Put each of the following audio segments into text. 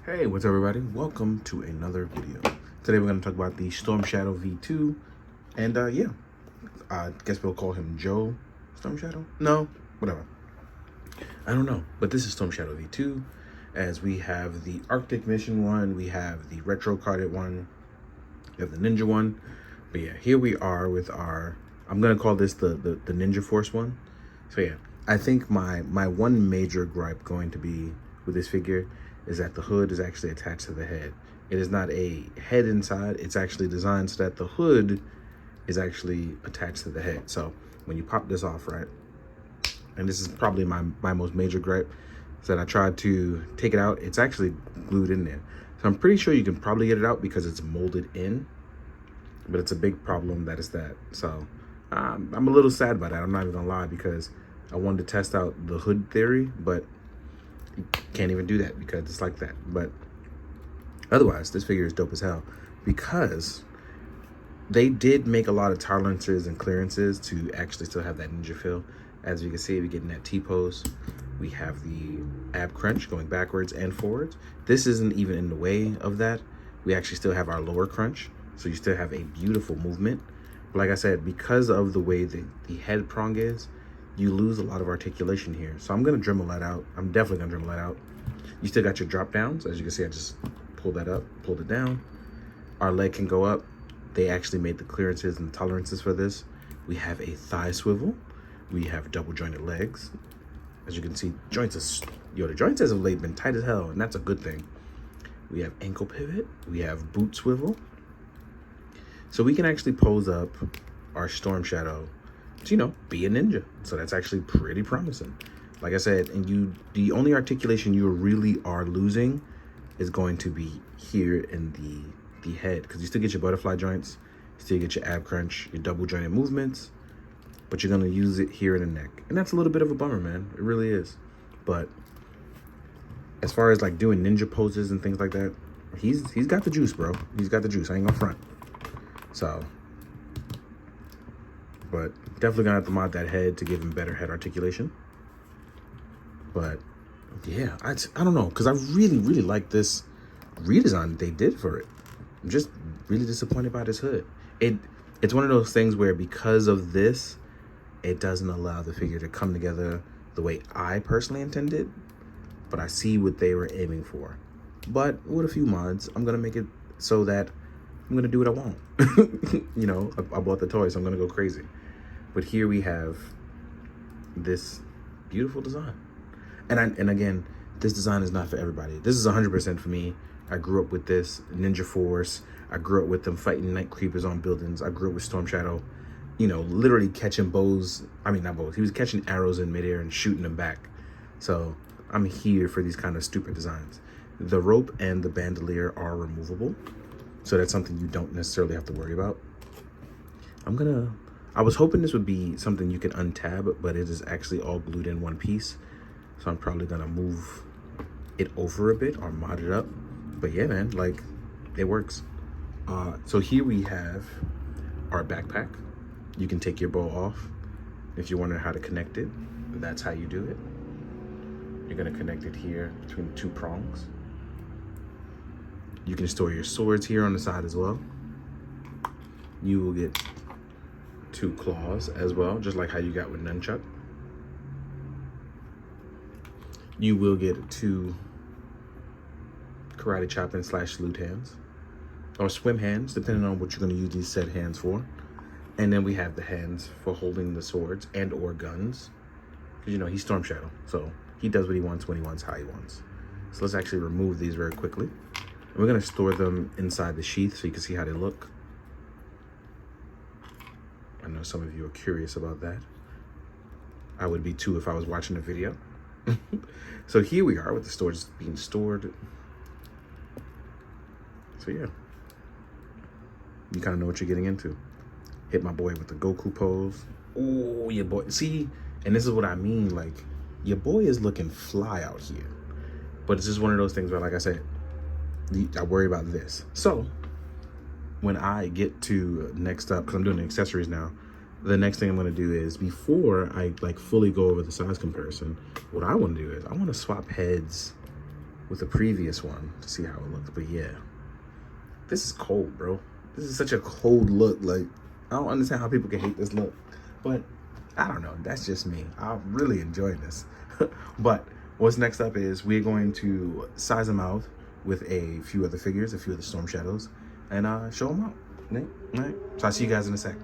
Hey, what's up everybody? Welcome to another video. Today we're going to talk about the Storm Shadow V2. And yeah, I guess we'll call him Joe Storm Shadow? No, whatever. I don't know. But this is Storm Shadow V2. As we have the Arctic Mission one, we have the Retro Carded one, we have the Ninja one. But yeah, here we are with our, I'm going to call this the Ninja Force one. So yeah, I think my one major gripe going to be with this figure is that the hood is actually attached to the head. It is not a head inside. It's actually designed so that the hood is actually attached to the head. So when you pop this off, right, and this is probably my most major gripe, is that I tried to take it out. It's actually glued in there. So I'm pretty sure you can probably get it out because it's molded in, but it's a big problem that is that. So I'm a little sad about that. I'm not even gonna lie, because I wanted to test out the hood theory, but you can't even do that because it's like that. But otherwise, this figure is dope as hell because they did make a lot of tolerances and clearances to actually still have that ninja feel. As you can see, we're getting that T-pose. We have the ab crunch going backwards and forwards. This isn't even in the way of that. We actually still have our lower crunch, so you still have a beautiful movement. But like I said, because of the way the head prong is, you lose a lot of articulation here. So I'm gonna Dremel that out. I'm definitely gonna Dremel that out. You still got your drop downs. As you can see, I just pulled that up, pulled it down. Our leg can go up. They actually made the clearances and tolerances for this. We have a thigh swivel. We have double jointed legs. As you can see, the joints as of late been tight as hell, and that's a good thing. We have ankle pivot. We have boot swivel. So we can actually pose up our Storm Shadow to, you know, be a ninja. So that's actually pretty promising. Like I said, and the only articulation you really are losing is going to be here in the head, because you still get your butterfly joints, you still get your ab crunch, your double jointed movements, but you're gonna use it here in the neck. And that's a little bit of a bummer, man. It really is. But as far as like doing ninja poses and things like that, he's got the juice, bro. He's got the juice. I ain't gonna front. So, but definitely gonna have to mod that head to give him better head articulation. But yeah, I don't know, because I really like this redesign they did for it. I'm just really disappointed by this hood. It's one of those things where because of this, it doesn't allow the figure to come together the way I personally intended, but I see what they were aiming for. But with a few mods, I'm gonna make it so that I'm gonna do what I want. You know, I bought the toy, so I'm gonna go crazy. But here we have this beautiful design. And again, this design is not for everybody. This is 100% for me. I grew up with this Ninja Force. I grew up with them fighting night creepers on buildings. I grew up with Storm Shadow, you know, literally catching bows. I mean, not bows. He was catching arrows in midair and shooting them back. So I'm here for these kind of stupid designs. The rope and the bandolier are removable, so that's something you don't necessarily have to worry about. I was hoping this would be something you can untab, but it is actually all glued in one piece. So I'm probably gonna move it over a bit or mod it up. But yeah, man, like, it works. So here we have our backpack. You can take your bow off. If you're wondering how to connect it, that's how you do it. You're gonna connect it here between the two prongs. You can store your swords here on the side as well. You will get two claws as well, just like how you got with nunchuck. You will get two karate chopping / salute hands, or swim hands, depending on what you're going to use these said hands for. And then we have the hands for holding the swords and or guns, because you know he's Storm Shadow, so he does what he wants when he wants, how he wants. So let's actually remove these very quickly. And we're going to store them inside the sheath so you can see how they look. I know some of you are curious about that. I would be too if I was watching the video. So here we are with the storage being stored. So yeah, you kind of know what you're getting into. Hit my boy with the Goku pose. Oh, your boy. See, and this is what I mean. Like, your boy is looking fly out here. But it's just one of those things where, like I said, I worry about this. So when I get to next up, because I'm doing the accessories now, the next thing I'm going to do is, before I like fully go over the size comparison, what I want to do is I want to swap heads with the previous one to see how it looked. But yeah, this is cold, bro. This is such a cold look. Like, I don't understand how people can hate this look, but I don't know. That's just me. I really enjoy this. But what's next up is we're going to size them out with a few other figures, a few of the Storm Shadows, and show them out. Right? So I'll see you guys in a sec.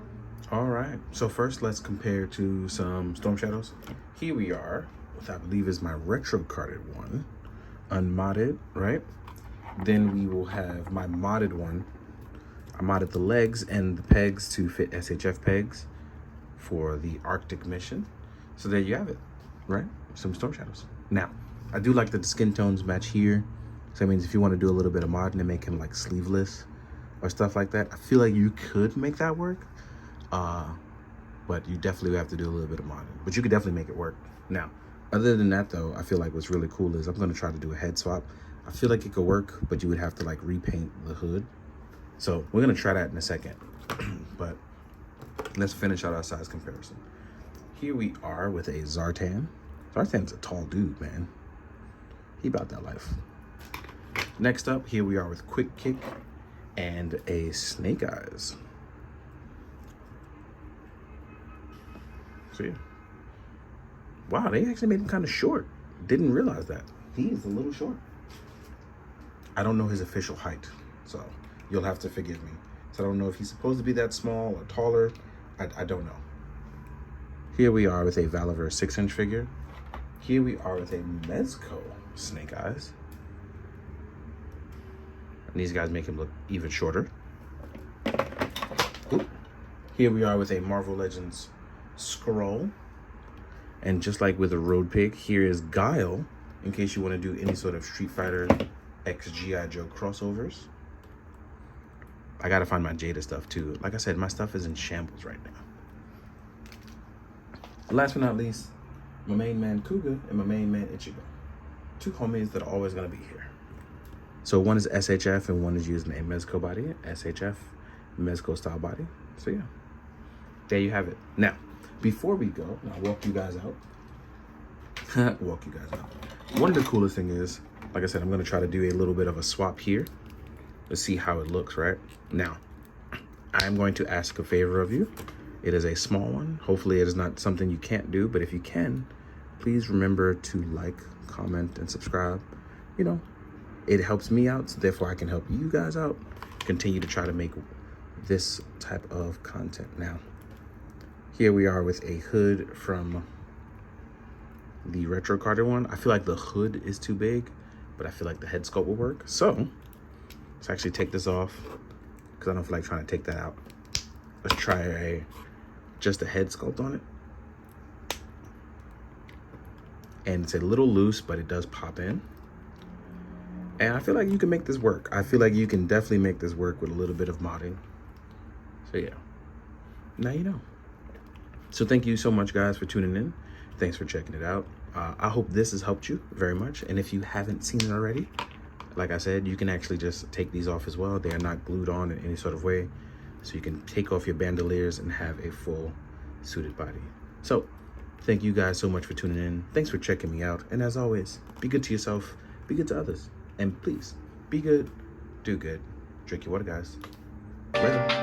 All right. So first, let's compare to some Storm Shadows. Here we are with, I believe, is my retro carded one, unmodded, right? Then we will have my modded one. I modded the legs and the pegs to fit SHF pegs for the Arctic mission. So there you have it, right? Some Storm Shadows. Now, I do like that the skin tones match here. So that means if you want to do a little bit of modding and make him like sleeveless or stuff like that, I feel like you could make that work. But you definitely have to do a little bit of modding. But you could definitely make it work. Now, other than that though, I feel like what's really cool is I'm going to try to do a head swap. I feel like it could work, but you would have to like repaint the hood. So we're going to try that in a second. But let's finish out our size comparison. Here we are with a Zartan. Zartan's a tall dude, man. He about that life. Next up, here we are with Quick Kick and a Snake Eyes. So yeah. Wow, they actually made him kind of short. Didn't realize that. He is a little short. I don't know his official height, so you'll have to forgive me. So I don't know if he's supposed to be that small or taller. I don't know. Here we are with a Valiver 6-inch figure. Here we are with a Mezco Snake Eyes. And these guys make him look even shorter. Ooh. Here we are with a Marvel Legends Skrull. And just like with a Road Pig, here is Guile, in case you want to do any sort of Street Fighter X G.I. Joe crossovers. I gotta find my Jada stuff too. Like I said, my stuff is in shambles right now. Last but not least, my main man Kuga and my main man Ichigo. Two homies that are always gonna be here. So one is SHF and one is using a Mezco body, SHF Mezco style body. So yeah, there you have it. Now, before we go, I'll walk you guys out. One of the coolest thing is, like I said, I'm gonna try to do a little bit of a swap here. Let's see how it looks, right? Now, I'm going to ask a favor of you. It is a small one. Hopefully it is not something you can't do, but if you can, please remember to like, comment, and subscribe. You know, it helps me out, so therefore I can help you guys out. Continue to try to make this type of content. Now, here we are with a hood from the retro carded one. I feel like the hood is too big, but I feel like the head sculpt will work. So let's actually take this off because I don't feel like trying to take that out. Let's try just a head sculpt on it. And it's a little loose, but it does pop in. And I feel like you can make this work. I feel like you can definitely make this work with a little bit of modding. So yeah, now you know. So thank you so much guys for tuning in. Thanks for checking it out. I hope this has helped you very much. And if you haven't seen it already, like I said, you can actually just take these off as well. They are not glued on in any sort of way. So you can take off your bandoliers and have a full suited body. So thank you guys so much for tuning in. Thanks for checking me out. And as always, be good to yourself, be good to others. And please, be good, do good. Drink your water, guys. Later.